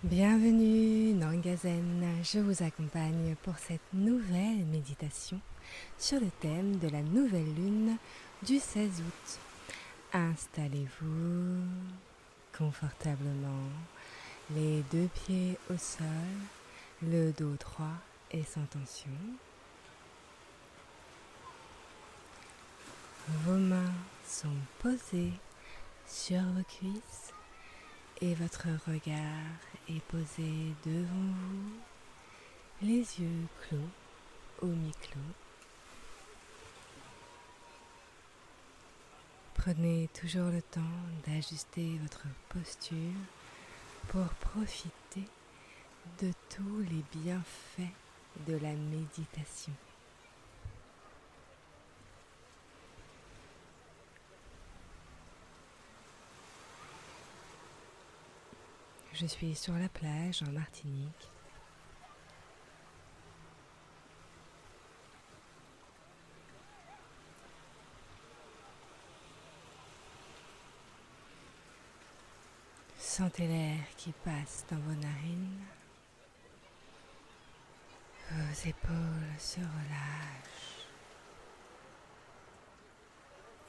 Bienvenue dans Gazen, je vous accompagne pour cette nouvelle méditation sur le thème de la nouvelle lune du 16 août. Installez-vous confortablement, les deux pieds au sol, le dos droit et sans tension. Vos mains sont posées sur vos cuisses et votre regard est posé devant vous, les yeux clos ou mi-clos. Prenez toujours le temps d'ajuster votre posture pour profiter de tous les bienfaits de la méditation. Je suis sur la plage en Martinique. Sentez l'air qui passe dans vos narines. Vos épaules se relâchent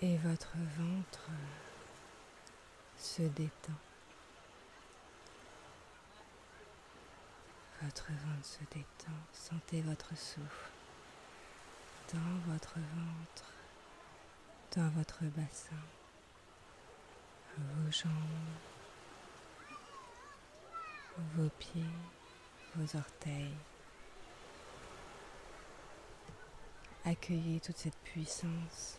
et votre ventre se détend. Votre ventre se détend. Sentez votre souffle dans votre ventre, dans votre bassin, vos jambes, vos pieds, vos orteils. Accueillez toute cette puissance.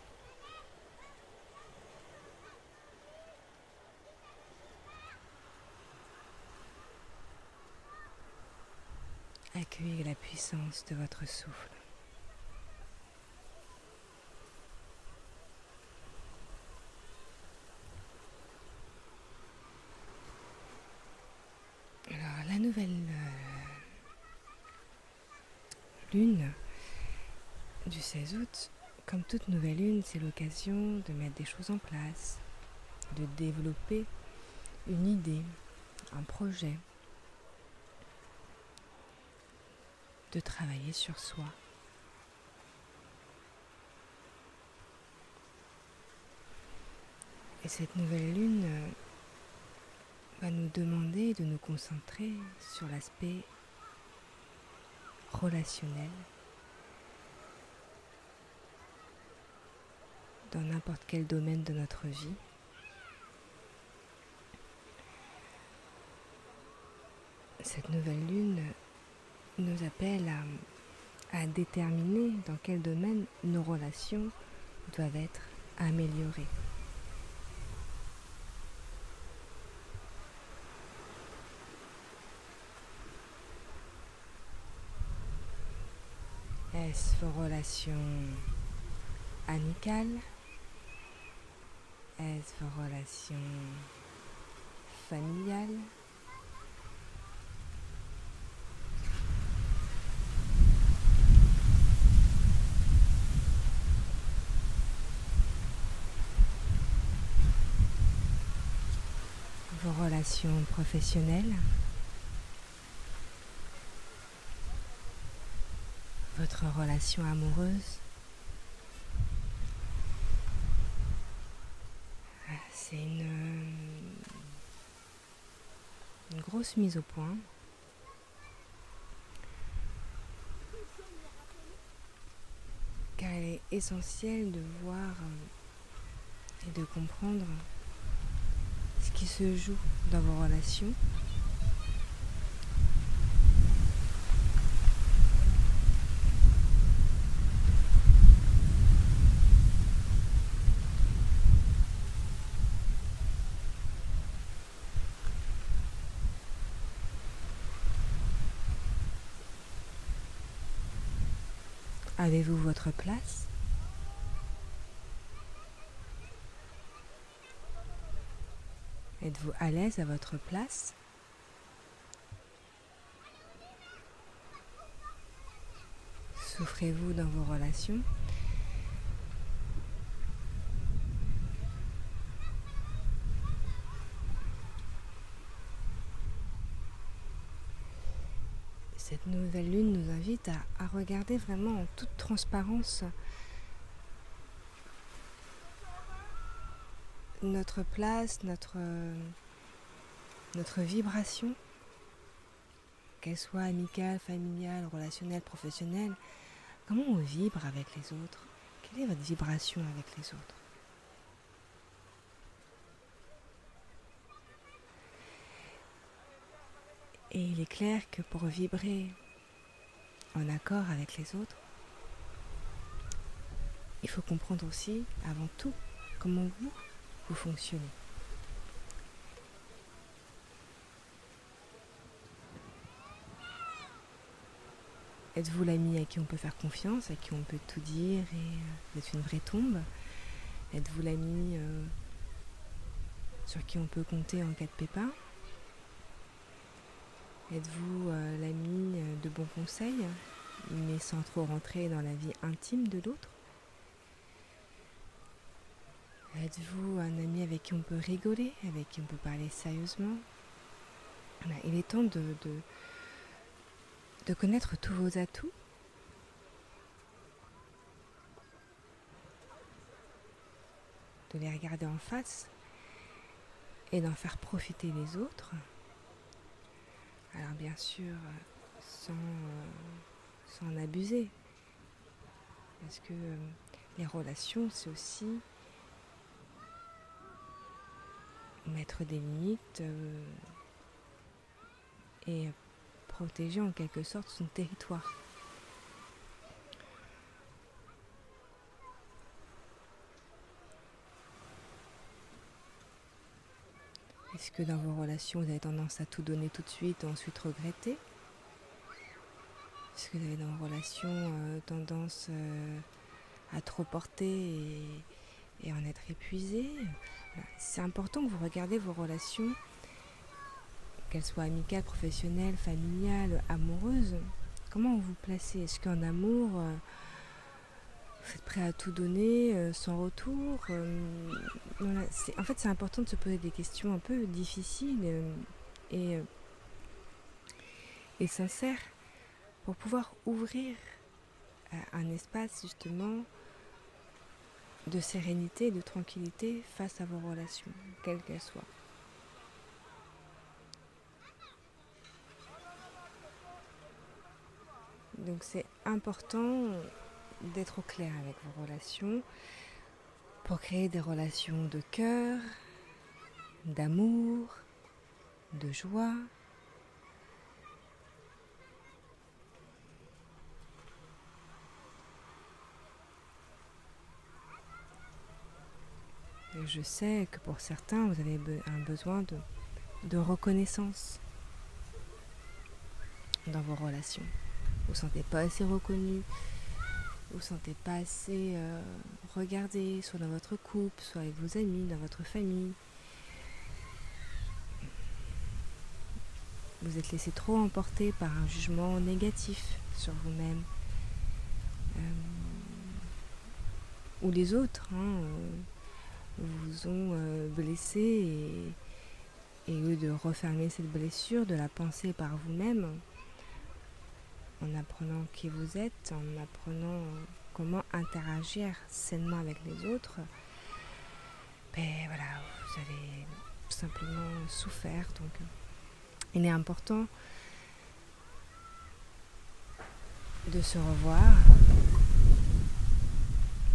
Accueillez la puissance de votre souffle. Alors, la nouvelle lune du 16 août, comme toute nouvelle lune, c'est l'occasion de mettre des choses en place, de développer une idée, un projet, de travailler sur soi. Et cette nouvelle lune va nous demander de nous concentrer sur l'aspect relationnel dans n'importe quel domaine de notre vie. Cette nouvelle lune nous appelle à déterminer dans quel domaine nos relations doivent être améliorées. Est-ce vos relations amicales? Est-ce vos relations familiales? Vos relations professionnelles? Votre relation amoureuse? C'est une grosse mise au point. Car il est essentiel de voir et de comprendre ce qui se joue dans vos relations. Avez-vous votre place? Êtes-vous à l'aise à votre place? Souffrez-vous dans vos relations? Cette nouvelle lune nous invite à regarder vraiment en toute transparence notre place, notre vibration, qu'elle soit amicale, familiale, relationnelle, professionnelle. Comment on vibre avec les autres? Quelle est votre vibration avec les autres? Et il est clair que pour vibrer en accord avec les autres, il faut comprendre aussi, avant tout, comment vous fonctionnez. Êtes-vous l'ami à qui on peut faire confiance, à qui on peut tout dire et vous êtes une vraie tombe? Êtes-vous l'ami sur qui on peut compter en cas de pépin? Êtes-vous l'ami de bons conseils, mais sans trop rentrer dans la vie intime de l'autre? Êtes-vous un ami avec qui on peut rigoler, avec qui on peut parler sérieusement? Voilà, il est temps de connaître tous vos atouts, de les regarder en face et d'en faire profiter les autres. Alors bien sûr, sans en abuser, parce que les relations, c'est aussi mettre des limites et protéger en quelque sorte son territoire. Est-ce que dans vos relations, vous avez tendance à tout donner tout de suite et ensuite regretter? Est-ce que vous avez dans vos relations tendance à trop porter et en être épuisé? Voilà. C'est important que vous regardez vos relations, qu'elles soient amicales, professionnelles, familiales, amoureuses. Comment vous vous placez? Est-ce qu'en amour, vous êtes prêt à tout donner sans retour? Voilà. En fait, c'est important de se poser des questions un peu difficiles et sincères pour pouvoir ouvrir un espace justement de sérénité et de tranquillité face à vos relations, quelles qu'elles soient. Donc c'est important d'être au clair avec vos relations pour créer des relations de cœur, d'amour, de joie. Et je sais que pour certains, vous avez un besoin de reconnaissance dans vos relations. Vous ne vous sentez pas assez reconnu, vous ne vous sentez pas assez regardé, soit dans votre couple, soit avec vos amis, dans votre famille. Vous êtes laissé trop emporter par un jugement négatif sur vous-même. Ou les autres vous ont blessé et au lieu de refermer cette blessure, de la penser par vous-même, en apprenant qui vous êtes, en apprenant comment interagir sainement avec les autres, voilà, vous avez tout simplement souffert. Donc, il est important de se revoir,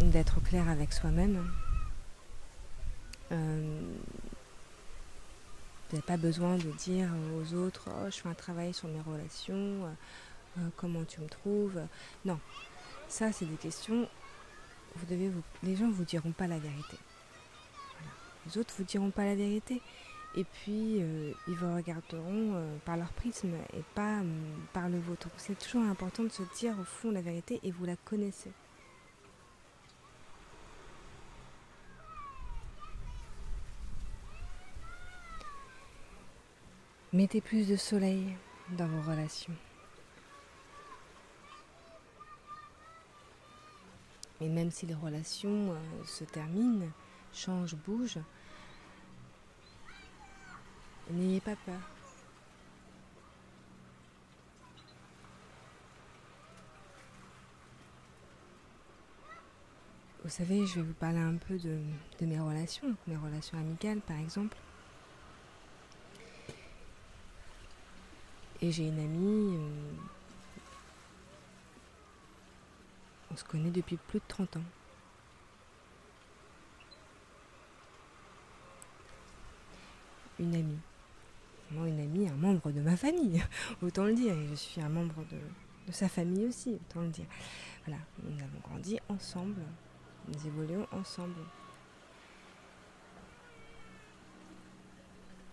d'être clair avec soi-même. Vous n'avez pas besoin de dire aux autres « Oh, je fais un travail sur mes relations, comment tu me trouves ?» Non, ça c'est des questions, les gens ne vous diront pas la vérité. Voilà. Les autres ne vous diront pas la vérité. Et puis, ils vous regarderont par leur prisme et pas par le vôtre. C'est toujours important de se dire au fond la vérité et vous la connaissez. Mettez plus de soleil dans vos relations. Et même si les relations se terminent, changent, bougent, n'ayez pas peur. Vous savez, je vais vous parler un peu de mes relations amicales par exemple. Et j'ai une amie, on se connaît depuis plus de 30 ans. Une amie. Moi, une amie, un membre de ma famille, autant le dire. Et je suis un membre de sa famille aussi, autant le dire. Voilà, nous avons grandi ensemble, nous évoluons ensemble.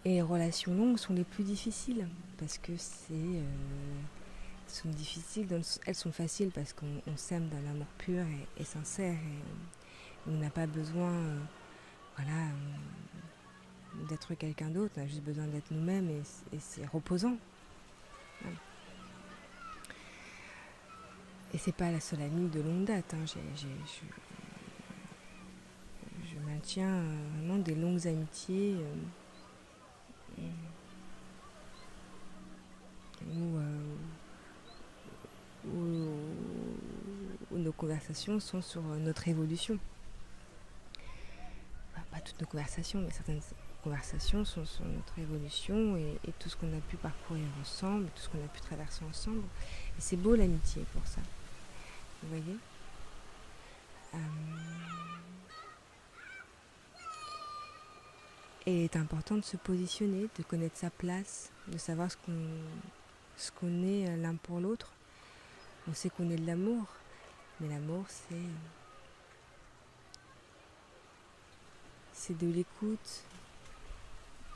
Et les relations longues sont les plus difficiles, parce que sont difficiles, elles sont faciles parce qu'on s'aime d'un amour pur et sincère, et on n'a pas besoin d'être quelqu'un d'autre, on a juste besoin d'être nous-mêmes, et c'est reposant. Voilà. Et c'est pas la seule amie de longue date, hein. Je maintiens vraiment des longues amitiés où nos conversations sont sur notre évolution. Enfin, pas toutes nos conversations, mais certaines conversations sont sur notre évolution et tout ce qu'on a pu parcourir ensemble, tout ce qu'on a pu traverser ensemble. Et c'est beau l'amitié pour ça. Vous voyez ? Et il est important de se positionner, de connaître sa place, de savoir ce qu'on est l'un pour l'autre. On sait qu'on est de l'amour, mais l'amour c'est de l'écoute,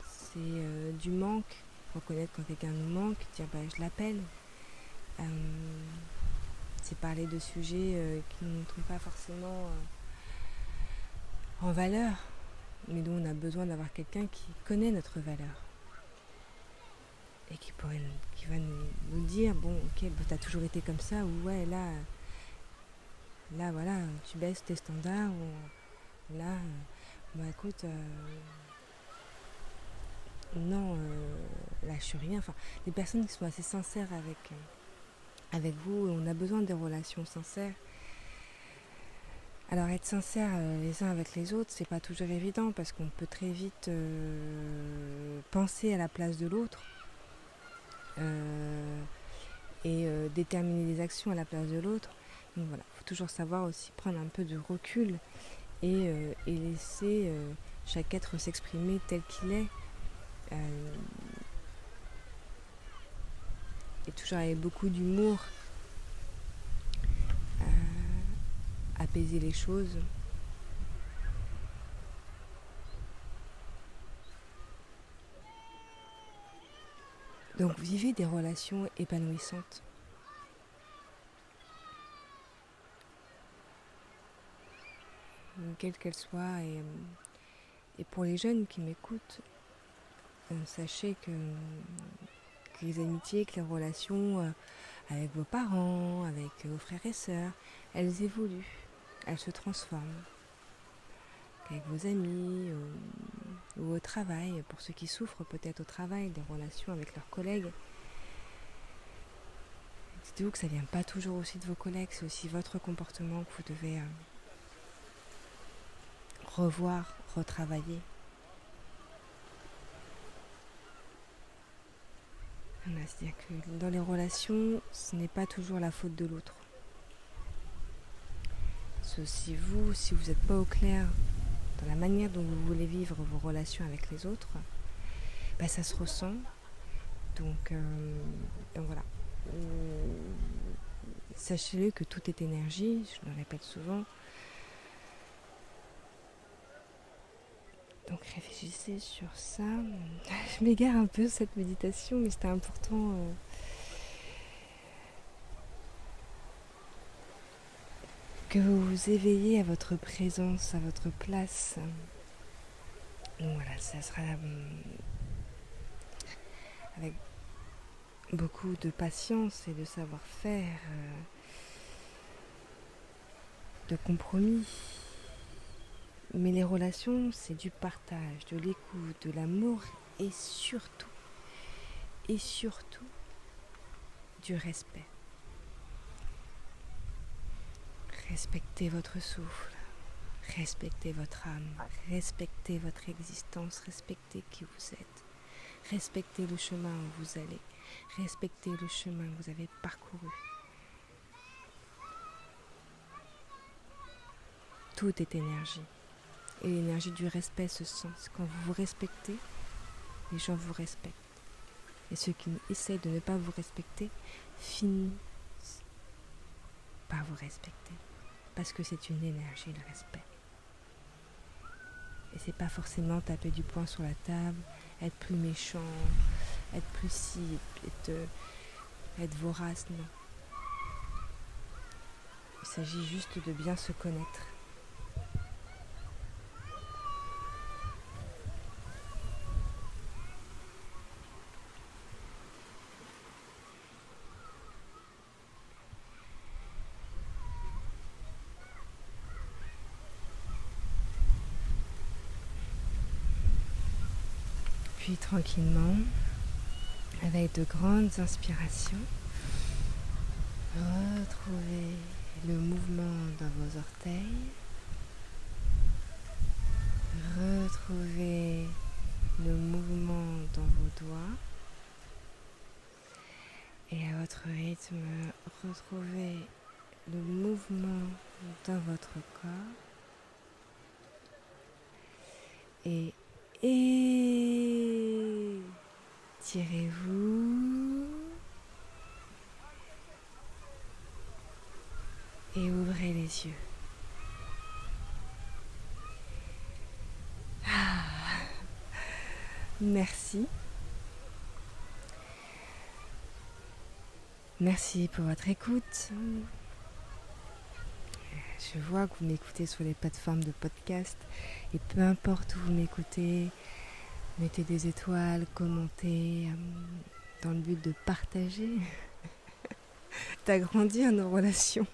c'est du manque, reconnaître quand quelqu'un nous manque, dire je l'appelle. C'est parler de sujets qui ne nous trouvent pas forcément en valeur, mais dont on a besoin d'avoir quelqu'un qui connaît notre valeur et qui va nous dire t'as toujours été comme ça, ou ouais là voilà, tu baisses tes standards, ou là écoute non, lâche rien. Enfin, des personnes qui sont assez sincères avec vous, on a besoin des relations sincères. Alors être sincère les uns avec les autres, c'est pas toujours évident, parce qu'on peut très vite penser à la place de l'autre et déterminer des actions à la place de l'autre. Donc voilà, il faut toujours savoir aussi prendre un peu de recul et laisser chaque être s'exprimer tel qu'il est. Et toujours avec beaucoup d'humour, apaiser les choses. Donc vivez des relations épanouissantes. Quelles qu'elles soient. Et pour les jeunes qui m'écoutent, sachez que les amitiés, que les relations avec vos parents, avec vos frères et sœurs, elles évoluent, elles se transforment. Avec vos amis ou au travail, pour ceux qui souffrent peut-être au travail, des relations avec leurs collègues. Dites-vous que ça ne vient pas toujours aussi de vos collègues, c'est aussi votre comportement que vous devez revoir, retravailler. C'est-à-dire que dans les relations, ce n'est pas toujours la faute de l'autre. Si vous n'êtes pas au clair dans la manière dont vous voulez vivre vos relations avec les autres, ça se ressent. Donc voilà. Sachez-le que tout est énergie, je le répète souvent. Donc réfléchissez sur ça. Je m'égare un peu cette méditation, mais c'était important que vous vous éveillez à votre présence, à votre place. Donc voilà, ça sera avec beaucoup de patience et de savoir-faire, de compromis. Mais les relations, c'est du partage, de l'écoute, de l'amour et surtout du respect. Respectez votre souffle. Respectez votre âme, respectez votre existence, respectez qui vous êtes, respectez le chemin où vous allez, respectez le chemin que vous avez parcouru. Tout est énergie. Et l'énergie du respect se sent. Quand vous vous respectez, les gens vous respectent. Et ceux qui essayent de ne pas vous respecter finissent par vous respecter. Parce que c'est une énergie, le respect. Et c'est pas forcément taper du poing sur la table, être plus méchant, être plus si, être vorace, non. Il s'agit juste de bien se connaître. Puis tranquillement, avec de grandes inspirations, retrouvez le mouvement dans vos orteils, retrouvez le mouvement dans vos doigts et à votre rythme, retrouvez le mouvement dans votre corps et étirez-vous et ouvrez les yeux. Merci. Merci pour votre écoute. Je vois que vous m'écoutez sur les plateformes de podcast et peu importe où vous m'écoutez, mettez des étoiles, commentez dans le but de partager, d'agrandir nos relations.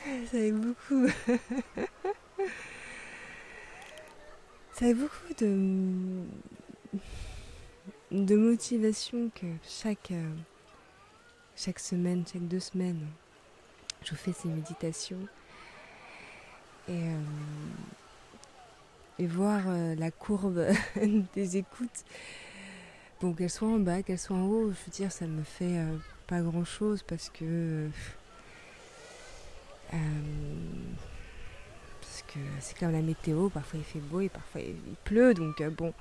Ça fait beaucoup. Ça fait beaucoup de motivation que chaque semaine, chaque 2 semaines, je vous fais ces méditations et voir la courbe des écoutes, bon, qu'elles soient en bas, qu'elles soient en haut, je veux dire, ça me fait pas grand chose parce que c'est comme la météo, parfois il fait beau et parfois il pleut, donc bon,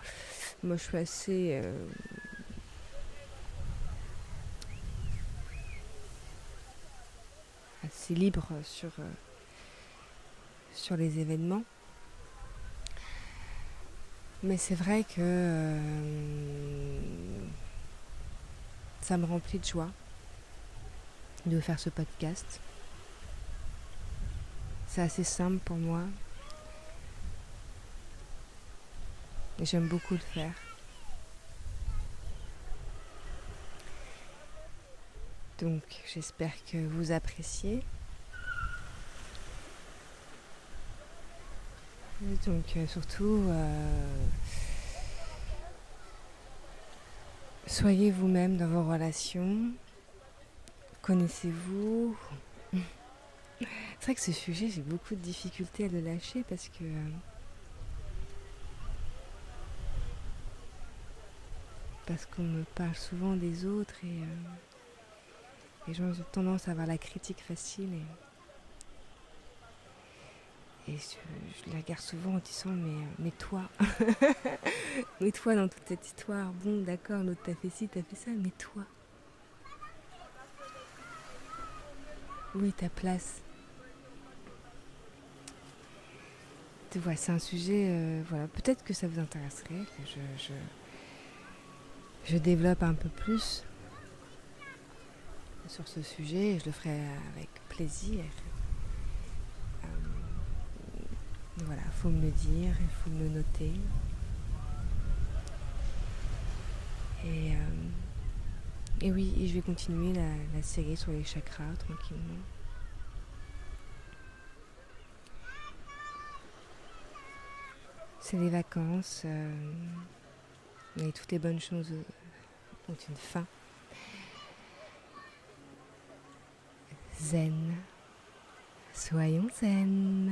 moi je suis assez libre sur les événements. Mais c'est vrai que ça me remplit de joie de faire ce podcast. C'est assez simple pour moi. Et j'aime beaucoup le faire. Donc j'espère que vous appréciez. Et donc surtout, soyez vous-même dans vos relations. Connaissez-vous. C'est vrai que ce sujet, j'ai beaucoup de difficultés à le lâcher parce que qu'on me parle souvent des autres et les gens ont tendance à avoir la critique facile et je la garde souvent en disant mais toi mais toi dans toute cette histoire, bon d'accord, l'autre t'a fait ci, t'as fait ça, mais toi, où est ta place? Tu vois, c'est un sujet, voilà, peut-être que ça vous intéresserait, que je développe un peu plus sur ce sujet, et je le ferai avec plaisir. Voilà, il faut me le dire, il faut me le noter. Et oui, et je vais continuer la série sur les chakras tranquillement. C'est les vacances, et toutes les bonnes choses ont une fin. Zen, Soyons zen.